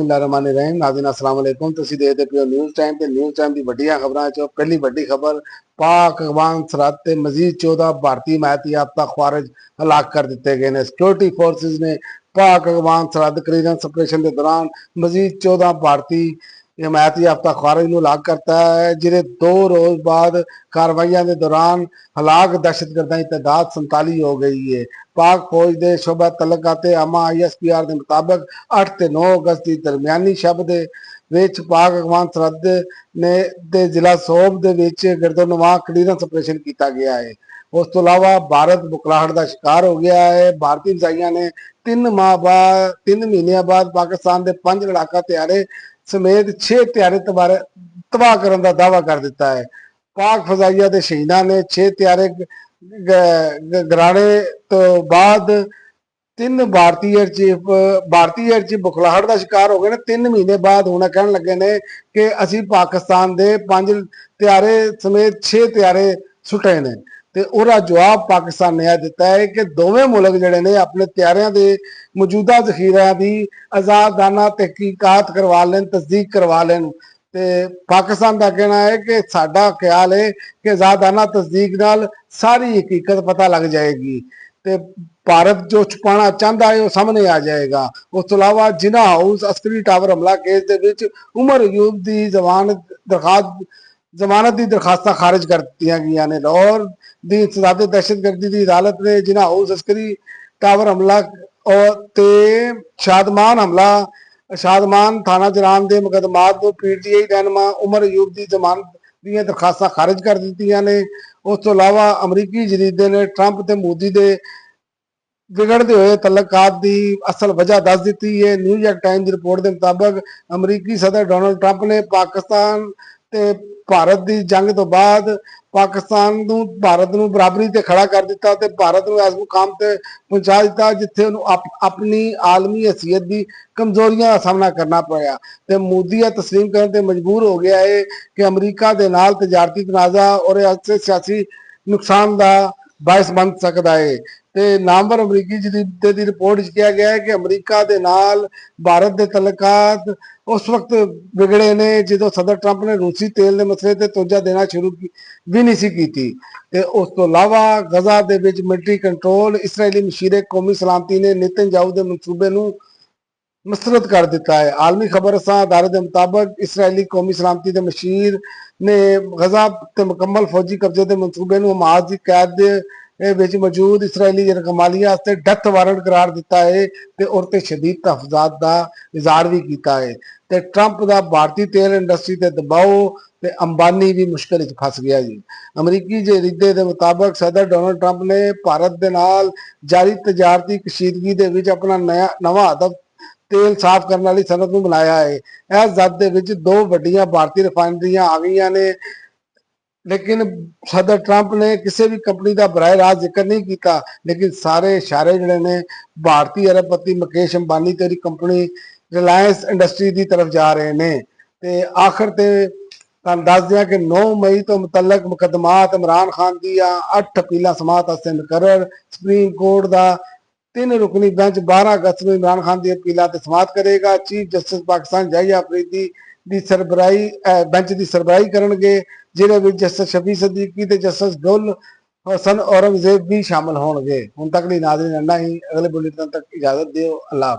बिस्मिल्लाहिर्रहमानिर्रहीम। नाज़रीन अस्सलाम वालेकुम। तुसीं देखदे पियो न्यूज़ टाइम ते न्यूज़ टाइम दी वड्डियां खबरां चो पहली वड्डी खबर पाक अफगान सरहद ते मजीद 14 भारतीय हिमायती याफ्ता ख्वारिज हलाक कर दिते गए ने। सिक्योरिटी फोर्सेस ने पाक अफगान सरहद क्लीयरेंस ऑपरेशन के दौरान मजीद 14 भारतीय हिमायती याफ्ता ख्वारिज ਨੂੰ ਹਲਾਕ करता है, जिन्हें 2 रोज बाद कार्रवाइयां के दौरान हलाक दहशतगर्दां की तादाद 47 हो गई है। पाक फौज के शोबा तलकाते आमा ISPR के मुताबिक 8 ਤੇ 9 अगस्त की दरमियानी शब के ਵਿੱਚ ਪਾਕ ਅਫਗਾਨ ਸਰਹੱਦ ਨੇ ਤੇ ਜ਼ਿਲ੍ਹਾ ਸੋਬ ਦੇ ਵਿੱਚ ਗਿਰਦੋਨਵਾਂ ਕਲੀਅਰੈਂਸ ਆਪਰੇਸ਼ਨ ਕੀਤਾ ਗਿਆ ਹੈ। ਉਸ ਤੋਂ ਇਲਾਵਾ ਭਾਰਤ ਬੁਖਲਾਹਟ ਦਾ ਸ਼ਿਕਾਰ ਹੋ ਗਿਆ ਹੈ। ਭਾਰਤੀ ਫੌਜਾਂ ਨੇ 3 ਮਹੀਨਿਆਂ ਬਾਅਦ ਪਾਕਿਸਤਾਨ ਦੇ 5 ਲੜਾਕਾ ਤਿਆਰੇ ਸਮੇਤ 6 ਤਿਆਰੇ ਤਬਾਹ ਕਰਨ ਦਾ ਦਾਅਵਾ ਕਰ ਦਿੱਤਾ ਹੈ। ਪਾਕ ਫਜ਼ਾਈਆ ਦੇ ਸ਼ਹੀਦਾਂ ਨੇ 6 ਤਿਆਰੇ ਗਰਾਣੇ ਤੋਂ ਬਾਅਦ 3 ਭਾਰਤੀ 에ਅਰ ਚੀਫ ਬੁਖਲਾਹਟ ਦਾ ਸ਼ਿਕਾਰ ਹੋ ਗਏ ਨੇ। 3 ਮਹੀਨੇ ਬਾਅਦ ਹੁਣ ਕਹਿਣ ਲੱਗੇ ਨੇ ਕਿ ਅਸੀਂ ਪਾਕਿਸਤਾਨ ਦੇ 5 ਤਿਆਰੇ ਸਮੇਤ 6 ਤਿਆਰੇ ਸੁੱਟੇ ਨੇ ਤੇ ਉਹਦਾ ਜਵਾਬ ਪਾਕਿਸਤਾਨ ਨੇ ਦਿੱਤਾ ਹੈ ਕਿ ਦੋਵੇਂ ਮੁਲਕ ਜਿਹੜੇ ਨੇ ਆਪਣੇ ਤਿਆਰਿਆਂ ਦੇ ਮੌਜੂਦਾ ਜ਼ਖੀਰਿਆਂ ਦੀ ਆਜ਼ਾਦਾਨਾ ਤਹਿਕੀਕਾਤ ਕਰਵਾ ਲੈਣ, ਤਸਦੀਕ ਕਰਵਾ ਲੈਣ। ਤੇ ਪਾਕਿਸਤਾਨ ਦਾ ਕਹਿਣਾ ਹੈ ਕਿ ਸਾਡਾ ਖਿਆਲ ਹੈ ਕਿ ਆਜ਼ਾਦਾਨਾ ਤਸਦੀਕ ਨਾਲ ਸਾਰੀ ਹਕੀਕਤ ਪਤਾ ਲੱਗ ਜਾਏਗੀ ਤੇ ਭਾਰਤ ਜੋ ਛੁਪਾਣਾ ਚਾਹੁੰਦਾ ਹੈ ਉਹ ਸਾਹਮਣੇ ਆ ਜਾਏਗਾ। ਉਸ ਤੋਂ ਇਲਾਵਾ ਜਿਨਾ ਹਾਊਸ ਅਸਕਰੀ ਟਾਵਰ ਹਮਲਾ ਕੇਸ ਦੇ ਵਿੱਚ ਉਮਰ ਅਯੂਬ ਦੀ ਜ਼ਮਾਨਤ ਦੀ ਦਰਖਾਸਤਾਂ ਖਾਰਿਜ ਕਰ ਦਿੱਤੀਆਂ ਗਈਆਂ ਨੇ। ਲਾਹੌਰ ਦੀ ਇੰਸਦਾਦ ਦਹਿਸ਼ਤਗਰਦੀ ਦੀ ਅਦਾਲਤ ਨੇ ਜਿਨਾ ਹਾਊਸ ਅਸਕਰੀ ਟਾਵਰ ਹਮਲਾ ਤੇ ਸ਼ਾਦਮਾਨ ਥਾਣਾ ਜਰਾਨ ਦੇ ਮੁਕੱਦਮਾਤ ਨੂੰ PTI ਰਹਿਨੁਮਾ ਉਮਰ ਅਯੂਬ ਦੀ ਜ਼ਮਾਨਤ ਦੀਆਂ ਦਰਖਾਸਤਾਂ ਖਾਰਿਜ ਕਰ ਦਿੱਤੀਆਂ ਨੇ। ਉਸ ਤੋਂ ਇਲਾਵਾ ਅਮਰੀਕੀ ਜਰੀਦੇ ਨੇ ਟਰੰਪ ਤੇ ਮੋਦੀ ਦੇ ਵਿਗੜਦੇ ਹੋਏ ਤਲਕਾਤ ਦੀ ਅਸਲ ਵਜ੍ਹਾ ਦੱਸ ਦਿੱਤੀ ਹੈ। ਨਿਊਯਾਰਕ ਟਾਈਮ ਦੀ ਰਿਪੋਰਟ ਦੇ ਮੁਤਾਬਕ ਅਮਰੀਕੀ ਸਦਰ ਡੋਨਲਡ ਟਰੰਪ ਨੇ ਪਾਕਿਸਤਾਨ ਤੇ ਭਾਰਤ ਦੀ ਜੰਗ ਤੋਂ ਬਾਅਦ ਭਾਰਤ ਨੂੰ ਬਰਾਬਰੀ ਤੇ ਖੜਾ ਕਰ ਦਿੱਤਾ ਤੇ ਭਾਰਤ ਨੂੰ ਇਸ ਮੁਕਾਮ ਤੇ ਪਹੁੰਚਾ ਦਿੱਤਾ ਜਿੱਥੇ ਉਹਨੂੰ ਆਪਣੀ ਆਲਮੀ ਹਸੀਅਤ ਦੀ ਕਮਜ਼ੋਰੀਆਂ ਦਾ ਸਾਹਮਣਾ ਕਰਨਾ ਪਿਆ ਤੇ ਮੋਦੀ ਇਹ ਤਸਲੀਮ ਕਰਨ ਤੇ ਮਜਬੂਰ ਹੋ ਗਿਆ ਹੈ ਕਿ ਅਮਰੀਕਾ ਦੇ ਨਾਲ ਤਜਾਰਤੀ ਤਨਾਜ਼ਾ ਔਰ ਸਿਆਸੀ ਨੁਕਸਾਨ ਦਾ ਬਾਇਸ ਬਣ ਸਕਦਾ ਹੈ। ਤੇ ਨਾਮਵਰ ਅਮਰੀਕੀ ਜਰੀਦੇ ਦੀ ਰਿਪੋਰਟ ਵਿੱਚ ਕਿਹਾ ਗਿਆ ਹੈ ਕਿ ਅਮਰੀਕਾ ਦੇ ਨਾਲ ਭਾਰਤ ਦੇ ਤਲਕਾਤ ਉਸ ਵਕਤ ਵਿਗੜੇ ਨੇ ਜਦੋਂ ਸਦਰ ਟਰੰਪ ਨੇ ਰੂਸੀ ਤੇਲ ਦੇ ਮਸਲੇ ਤੇ ਤੋਜਾ ਦੇਣਾ ਸ਼ੁਰੂ ਵੀ ਨਹੀਂ ਸੀ ਕੀਤੀ। ਤੇ ਉਸ ਤੋਂ ਇਲਾਵਾ ਗਜ਼ਾ ਦੇ ਵਿੱਚ ਮਿਲਟਰੀ ਕੰਟਰੋਲ ਇਸਰਾਈਲੀ ਮਸ਼ੀਰੇ ਕੌਮੀ ਸਲਾਮਤੀ ਨੇ ਨੇਤਨਯਾਹੂ ਦੇ ਮਨਸੂਬੇ ਨੂੰ ਮਸਰਤ ਕਰ ਦਿੱਤਾ ਹੈ। ਆਲਮੀ ਖਬਰ ਰਸਾਂ ਅਦਾਰੇ ਦੇ ਮੁਤਾਬਕ ਇਸਰਾਈਲੀ ਕੌਮੀ ਸਲਾਮਤੀ ਦੇ ਮਸ਼ੀਰ ਨੇ ਗਜ਼ਾ ਤੇ ਮੁਕੰਮਲ ਫੌਜੀ ਕਬਜ਼ੇ ਦੇ ਮਨਸੂਬੇ ਨੂੰ ਹਮਾਸ ਦੀ ਕੈਦ ਦੇ ਵਿੱਚ ਮੌਜੂਦ ਇਸਰਾਈਲੀ ਰਕਮਾਲੀਆ ਵਾਸਤੇ ਡੈਥ ਵਾਰੰਟ ਕਰਾਰ ਦਿੱਤਾ ਹੈ ਤੇ ਔਰ ਤੇ ਸ਼ਦੀਦ ਤਹਫਜ਼ਾਤ ਦਾ ਇਜ਼ਹਾਰ ਵੀ ਕੀਤਾ ਹੈ। ਤੇ ਟਰੰਪ ਦਾ ਭਾਰਤੀ ਤੇਲ ਇੰਡਸਟਰੀ ਤੇ ਦਬਾਅ ਤੇ ਅੰਬਾਨੀ ਵੀ ਮੁਸ਼ਕਲ ਵਿੱਚ ਫਸ ਗਿਆ ਜੀ। ਅਮਰੀਕੀ ਜਰੀਦੇ ਦੇ ਮੁਤਾਬਕ ਸਦਰ ਡੋਨਲਡ ਟਰੰਪ ਨੇ ਭਾਰਤ ਦੇ ਨਾਲ ਜਾਰੀ ਤਜਾਰਤੀ ਕਸ਼ੀਦਗੀ ਦੇ ਵਿੱਚ ਆਪਣਾ ਨਵਾਂ ਹਦਫ ਤੇਲ ਸਾਫ਼ ਕਰਨ ਵਾਲੀ ਸਨਅਤ ਨੂੰ ਬਣਾਇਆ ਹੈ। ਇਸ ਜ਼ਦ ਦੇ ਵਿੱਚ 2 ਵੱਡੀਆਂ ਭਾਰਤੀ ਰਿਫਾਈਨਰੀਆਂ ਆ ਗਈਆਂ ਨੇ लेकिन सदर ट्रंप ने किसी भी कंपनी का बराह रास्त जिक्र नहीं किया। लेकिन सारे इशारे जोड़े ने भारतीय अरबपति मुकेश अंबानी तेरी कंपनी रिलायंस इंडस्ट्री की तरफ जा रहे हैं। तो आखिर ते दस दिया कि 9 मई तो मुतलक मुकदमात इमरान खान दी 8 अपील समात वास्ते मुकर्रर। सुप्रीम कोर्ट का 3 रुकनी बेंच 12 अगस्त में इमरान खान की अपीलों से समात करेगा। चीफ जस्टिस पाकिस्तान जाहिया अफरीदी ਦੀ ਸਰਬਰਾਹੀ ਬੈਂਚ ਦੀ ਸਰਬਰਾਹੀ ਕਰਨਗੇ ਜਿਹਦੇ ਵਿੱਚ ਜਸਟਿਸ ਸ਼ਫੀ ਸਦੀਕੀ ਤੇ ਜਸਟਿਸ ਗੁਲ ਹਸਨ ਔਰੰਗਜ਼ੇਬ ਵੀ ਸ਼ਾਮਲ ਹੋਣਗੇ। ਹੁਣ ਤੱਕ ਲਈ ਨਾਜ਼ਰੀਨ ਇੰਨਾ ਹੀ। ਅਗਲੇ ਬੁਲੇਟਿਨ ਤੱਕ ਇਜਾਜ਼ਤ ਦਿਓ। ਅੱਲਾਹ।